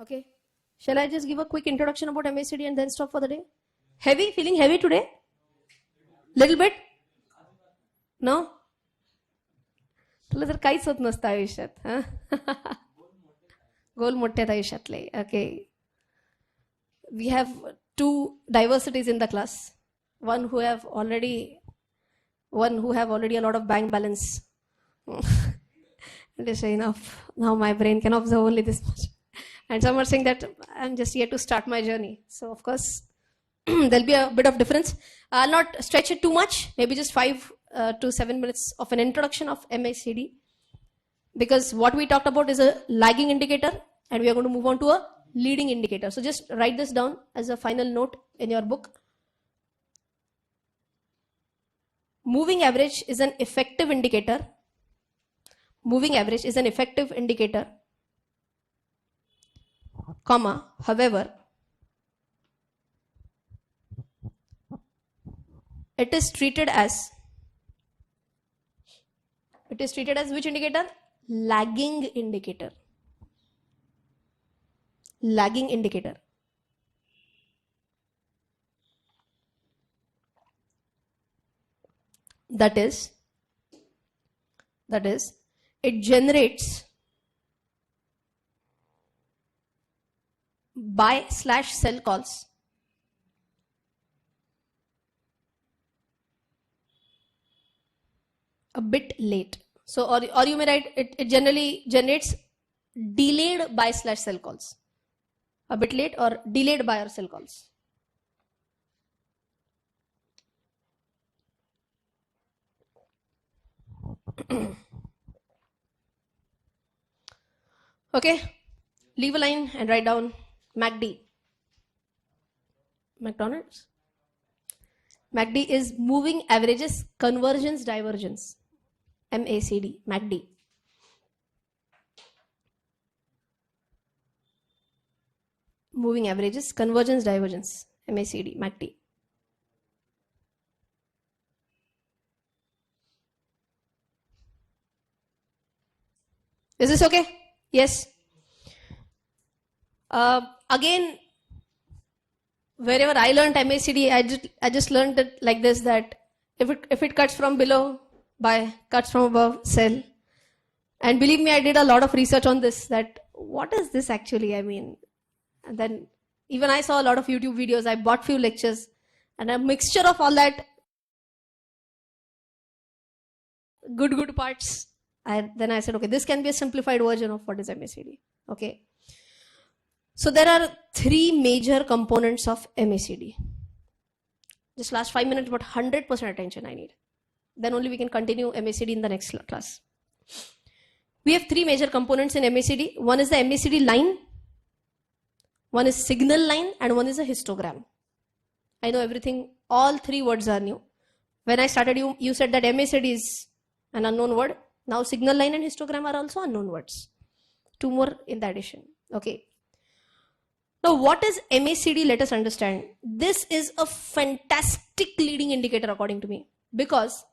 Okay. Shall I just give a quick introduction about MACD and then stop for the day? Heavy? Feeling heavy today? Little bit? No? तुला तर काहीच होत नसतं आयुष्यात. गोल मोठे आहेत आयुष्यातले. Okay. We have two diversities in the class. One who have already a lot of bank balance. They say enough. Now my brain can absorb only this much. And some are saying that I'm just here to start my journey. So of course, there'll be a bit of difference. I'll not stretch it too much. Maybe just 5 to 7 minutes of an introduction of MACD. Because what we talked about is a lagging indicator, and we are going to move on to a leading indicator. So just write this down as a final note in your book. Moving average is an effective indicator. Moving average is an effective indicator, comma, however, it is treated as which indicator? Lagging indicator. Lagging indicator. That is, it generates buy/sell calls a bit late. So, or you may write it generally generates delayed buy/sell calls, a bit late or delayed buy or sell calls. Okay, leave a line and write down MACD. McDonald's. MACD is moving averages convergence divergence. MACD, MACD. Moving averages convergence divergence. MACD, MACD. Is this okay? Yes. Again, wherever I learned MACD, I just learned it like this, that if it cuts from below, buy, cuts from above, sell. And believe me, I did a lot of research on this, that what is this actually? I mean, and then even I saw a lot of YouTube videos, I bought few lectures, and a mixture of all that good parts. Then I said, okay, this can be a simplified version of what is MACD. Okay. So there are 3 major components of MACD. Just last 5 minutes, but 100% attention I need. Then only we can continue MACD in the next class. We have 3 major components in MACD. One is the MACD line, one is signal line, and one is a histogram. I know everything, all 3 words are new. When I started, you said that MACD is an unknown word. Now signal line and histogram are also unknown words. 2 more in the addition. Okay. Now what is MACD? Let us understand. This is a fantastic leading indicator according to me, because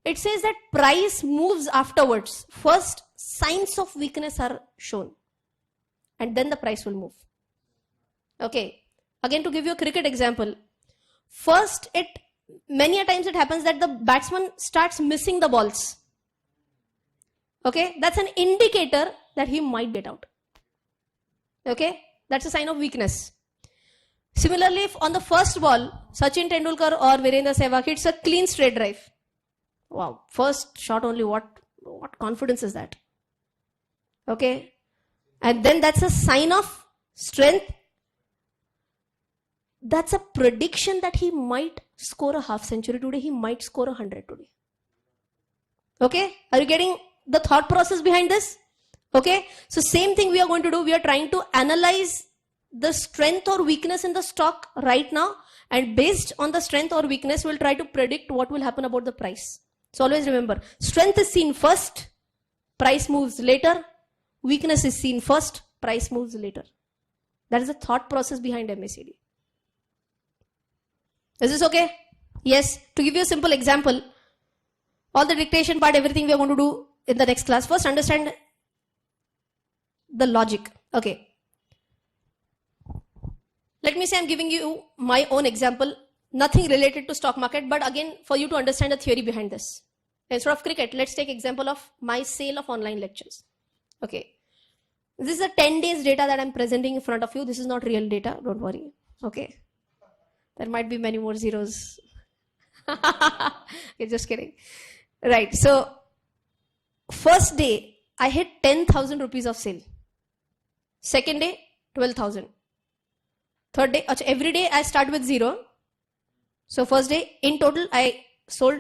it says that price moves afterwards. First, signs of weakness are shown, and then the price will move. Okay. Again, to give you a cricket example, first many a times it happens that the batsman starts missing the balls. Okay, that's an indicator that he might get out. Okay, that's a sign of weakness. Similarly, if on the first ball, Sachin Tendulkar or Virendra Sehwag hits a clean straight drive. Wow, first shot only, what confidence is that? Okay, and then that's a sign of strength. That's a prediction that he might score a half century today, he might score 100 today. Okay, are you getting the thought process behind this? Okay, so same thing we are going to do. We are trying to analyze the strength or weakness in the stock right now, and based on the strength or weakness, we'll try to predict what will happen about the price. So always remember, strength is seen first, price moves later. Weakness is seen first, price moves later. That is the thought process behind MACD. Is this okay? Yes. To give you a simple example, all the dictation part, everything we are going to do in the next class. First, understand the logic. Okay. Let me say I'm giving you my own example, nothing related to stock market, but again, for you to understand the theory behind this. Instead of cricket, let's take example of my sale of online lectures. Okay. This is a 10 days data that I'm presenting in front of you. This is not real data. Don't worry. Okay. There might be many more zeros. Okay, just kidding. Right. So, first day, I hit 10,000 rupees of sale. Second day, 12,000. Third day, every day I start with 0. So, first day, in total, I sold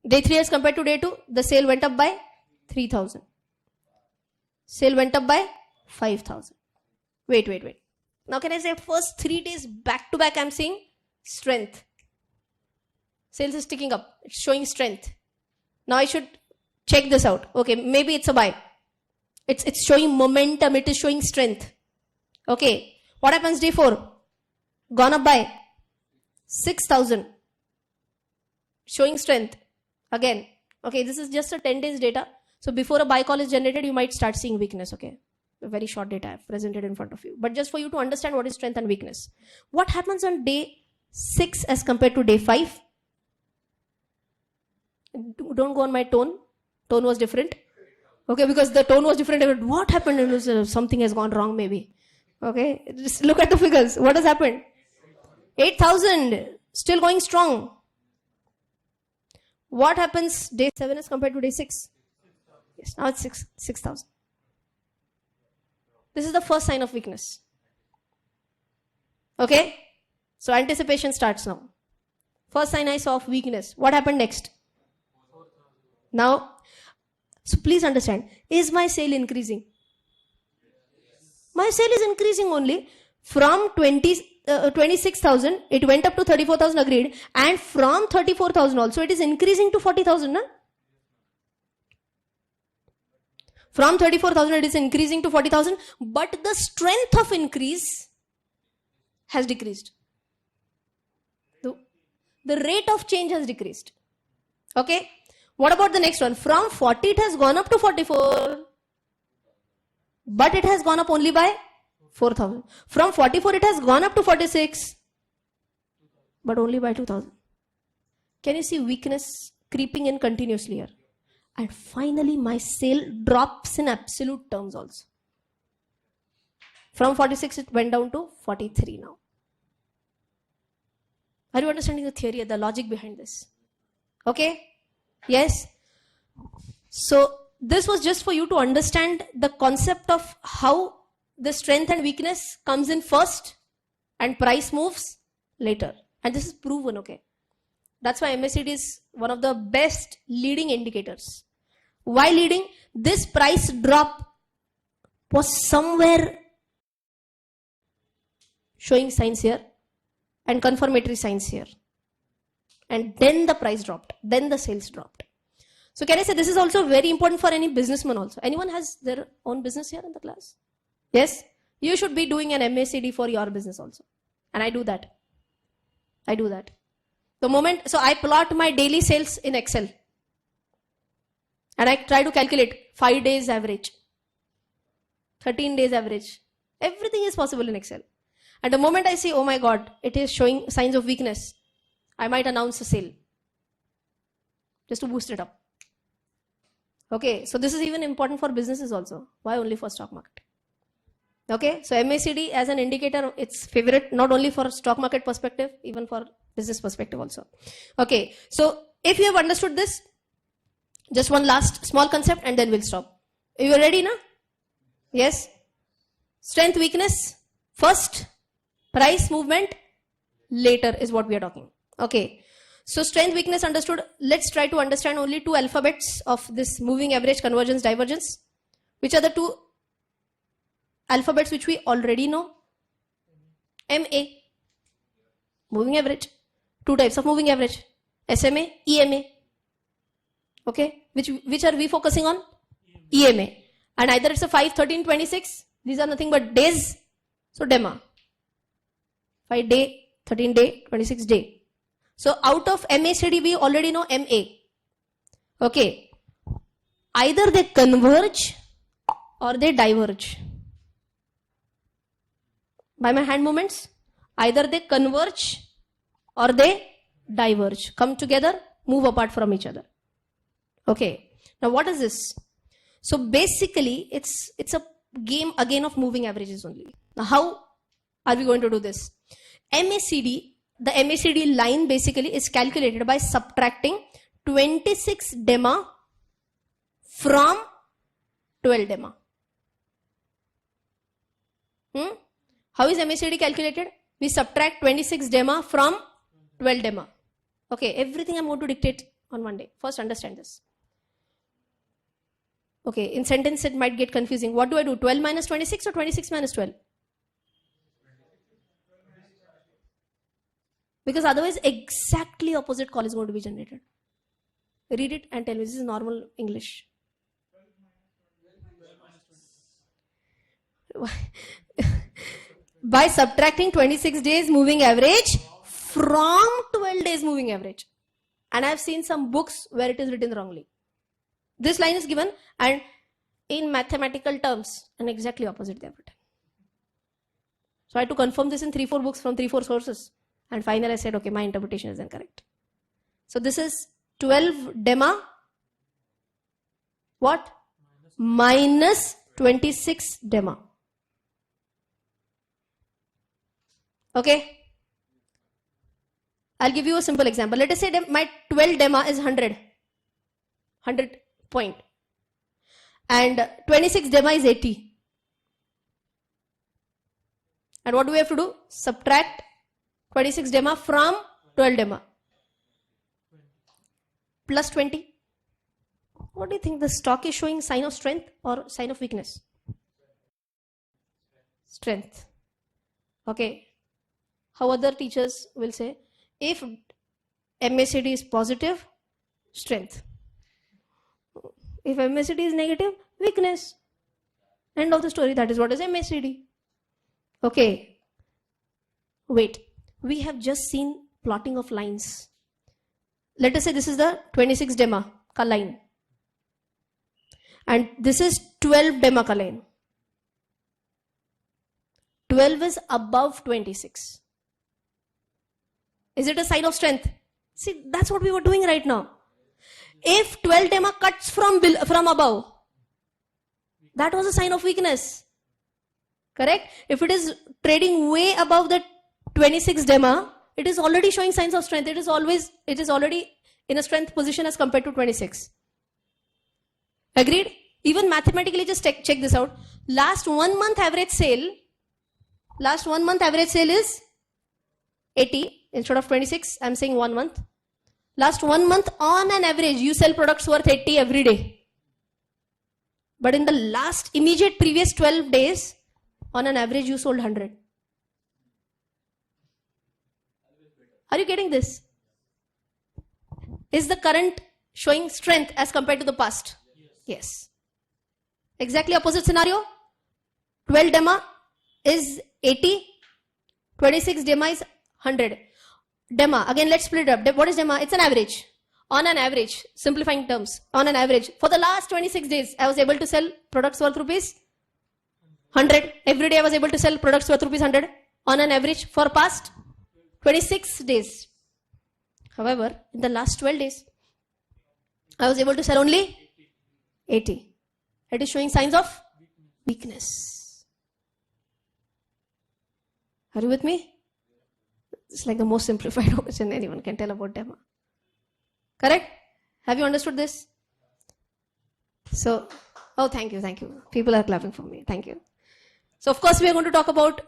day 3 as compared to day 2, the sale went up by 3,000. Sale went up by 5,000. Wait. Now can I say first 3 days back to back I'm seeing strength. Sales is ticking up. It's showing strength. Now I should check this out. Okay, maybe it's a buy. It's showing momentum. It is showing strength. Okay. What happens day 4? Gone up by 6,000. Showing strength. Again. Okay, this is just a 10 days data. So before a buy call is generated, you might start seeing weakness. Okay. A very short data I've presented in front of you. But just for you to understand what is strength and weakness. What happens on day 6 as compared to day 5? Don't go on my tone. Tone was different. Okay, because the tone was different. What happened? It was, something has gone wrong maybe. Okay, just look at the figures. What has happened? 8,000. Still going strong. What happens day 7 as compared to day 6? Yes, now it's 6,000. This is the first sign of weakness. Okay, so anticipation starts now. First sign I saw of weakness. What happened next? Now, so please understand, is my sale increasing? My sale is increasing only from 26,000, it went up to 34,000 agreed, and from 34,000 also it is increasing to 40,000. Na? From 34,000 it is increasing to 40,000, but the strength of increase has decreased. The rate of change has decreased. Okay. What about the next one? From 40 it has gone up to 44, but it has gone up only by 4,000. From 44 it has gone up to 46, but only by 2,000. Can you see weakness creeping in continuously here? And finally my sale drops in absolute terms also. From 46 it went down to 43 now. Are you understanding the theory, the logic behind this? Okay? Yes? So this was just for you to understand the concept of how the strength and weakness comes in first and price moves later. And this is proven, okay? That's why MACD is one of the best leading indicators. Why leading? This price drop was somewhere showing signs here and confirmatory signs here. And then the price dropped. Then the sales dropped. So can I say this is also very important for any businessman also. Anyone has their own business here in the class? Yes? You should be doing an MACD for your business also. And I do that. The moment, so I plot my daily sales in Excel. And I try to calculate 5 days average, 13 days average. Everything is possible in Excel. And the moment I see, oh my God, it is showing signs of weakness, I might announce a sale just to boost it up. Okay, so this is even important for businesses also. Why only for stock market? Okay, so MACD as an indicator, it's favorite not only for stock market perspective, even for business perspective also. Okay, so if you have understood this, just one last small concept and then we'll stop. Are you ready now? Yes? Strength, weakness, first, price movement, later is what we are talking. Okay, so strength, weakness understood. Let's try to understand only two alphabets of this moving average, convergence, divergence. Which are the two alphabets which we already know? MA, moving average. Two types of moving average, SMA, EMA. Okay, which are we focusing on? EMA. And either it's a 5, 13, 26. These are nothing but days. So DEMA. 5 day, 13 day, 26 day. So out of MACD, we already know MA. Okay. Either they converge or they diverge. By my hand movements, either they converge or they diverge. Come together, move apart from each other. Okay. Now what is this? So basically, it's a game again of moving averages only. Now how are we going to do this? MACD, the MACD line basically is calculated by subtracting 26 DEMA from 12 DEMA. How is MACD calculated? We subtract 26 DEMA from 12 DEMA. Okay, everything I'm going to dictate on one day. First, understand this. Okay, in sentence it might get confusing. What do I do? 12 minus 26 or 26 minus 12? Because otherwise exactly opposite call is going to be generated. Read it and tell me. This is normal English. By subtracting 26 days moving average from 12 days moving average. And I have seen some books where it is written wrongly. This line is given and in mathematical terms and exactly opposite they have written. So I had to confirm this in 3-4 books from 3-4 sources. And finally I said, okay, my interpretation is incorrect. So this is 12 DEMA. What? Minus 26 DEMA. Okay. I'll give you a simple example. Let us say my 12 DEMA is 100 point. And 26 DEMA is 80. And what do we have to do? Subtract 26 DEMA from 12 DEMA. Plus 20. What do you think? The stock is showing sign of strength or sign of weakness? Strength. Okay. How other teachers will say, if MACD is positive, strength. If MACD is negative, weakness. End of the story. That is what is MACD. Okay. Wait. We have just seen plotting of lines. Let us say this is the 26 DEMA ka line. And this is 12 DEMA ka line. 12 is above 26. Is it a sign of strength? See, that's what we were doing right now. If 12 DEMA cuts from above, that was a sign of weakness. Correct? If it is trading way above the 26 DEMA, it is already showing signs of strength. It is already in a strength position as compared to 26. Agreed? Even mathematically, just check this out. Last 1 month average sale is 80 instead of 26. I'm saying 1 month. Last 1 month on an average, you sell products worth 80 every day. But in the last immediate previous 12 days, on an average, you sold 100. Are you getting this? Is the current showing strength as compared to the past? Yes. Exactly opposite scenario. 12 DEMA is 80. 26 DEMA is 100. DEMA, again let's split it up. What is DEMA? It's an average. On an average, simplifying terms, on an average, for the last 26 days, I was able to sell products worth rupees 100. Every day I was able to sell products worth rupees 100 on an average for past 26 days. However, in the last 12 days, I was able to sell only 80. It is showing signs of weakness. Are you with me? It's like the most simplified version anyone can tell about DEMA. Correct? Have you understood this? So, oh, thank you. People are clapping for me. Thank you. So, of course, we are going to talk about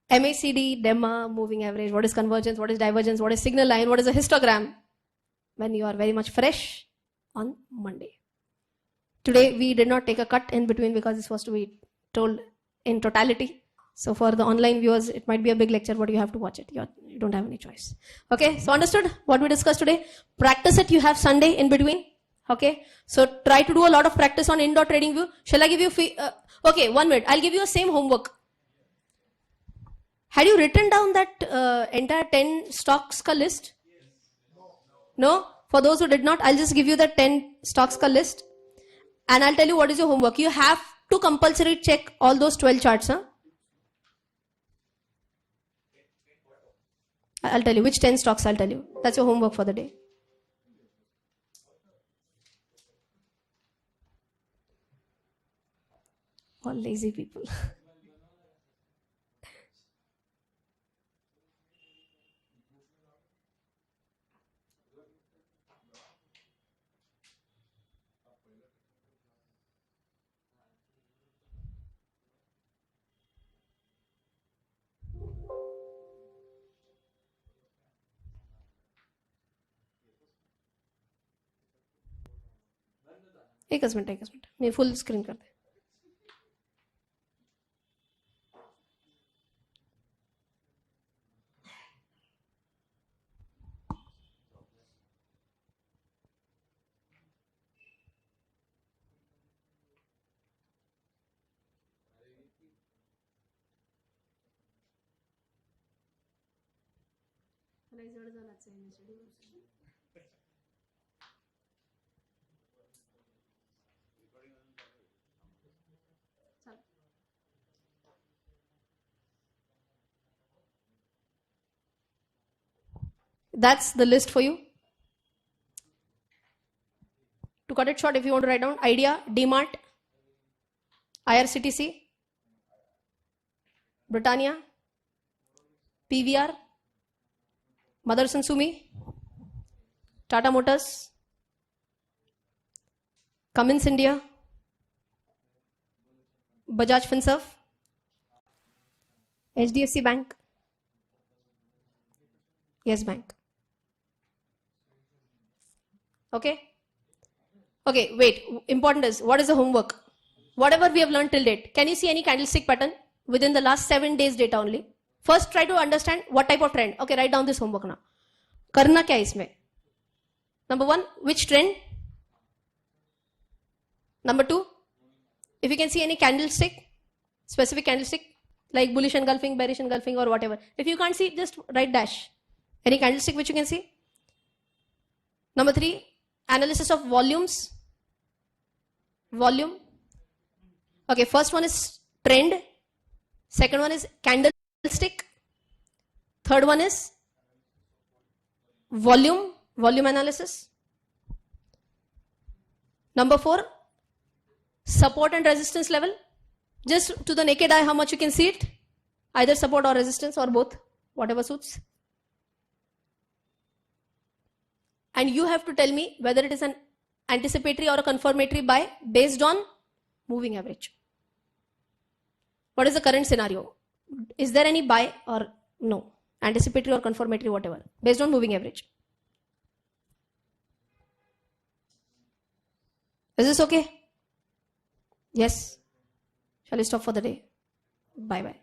MACD, DEMA, moving average, what is convergence, what is divergence, what is signal line, what is a histogram, when you are very much fresh on Monday. Today, we did not take a cut in between because this was to be told in totality. So for the online viewers, it might be a big lecture, but you have to watch it. You don't have any choice. Okay, so understood what we discussed today? Practice it, you have Sunday in between. Okay, so try to do a lot of practice on indoor trading view. Shall I give you, okay, 1 minute. I'll give you the same homework. Had you written down that entire 10 stocks ka list? No? For those who did not, I'll just give you the 10 stocks ka list. And I'll tell you what is your homework. You have to compulsory check all those 12 charts. Huh? I'll tell you which 10 stocks I'll tell you. That's your homework for the day. All lazy people. एक minute मैं full screen कर दे. That's the list for you. To cut it short, if you want to write down, Idea, DMart, IRCTC, Britannia, PVR, Motherson Sumi, Tata Motors, Cummins India, Bajaj Finserv, HDFC Bank, Yes Bank. Okay? Okay, wait. Important is, what is the homework? Whatever we have learned till date, can you see any candlestick pattern within the last 7 days data only? First, try to understand what type of trend. Okay, write down this homework now. Karna kya isme? Number 1, which trend? Number 2, if you can see any candlestick, specific candlestick, like bullish engulfing, bearish engulfing, or whatever. If you can't see, just write dash. Any candlestick which you can see? Number 3, analysis of volumes. Volume. Okay, first one is trend. Second one is candlestick. Third one is volume analysis. Number 4, support and resistance level. Just to the naked eye, how much you can see it. Either support or resistance or both, whatever suits. And you have to tell me whether it is an anticipatory or a confirmatory buy based on moving average. What is the current scenario? Is there any buy or no? Anticipatory or confirmatory, whatever, based on moving average. Is this okay? Yes. Shall we stop for the day? Bye-bye.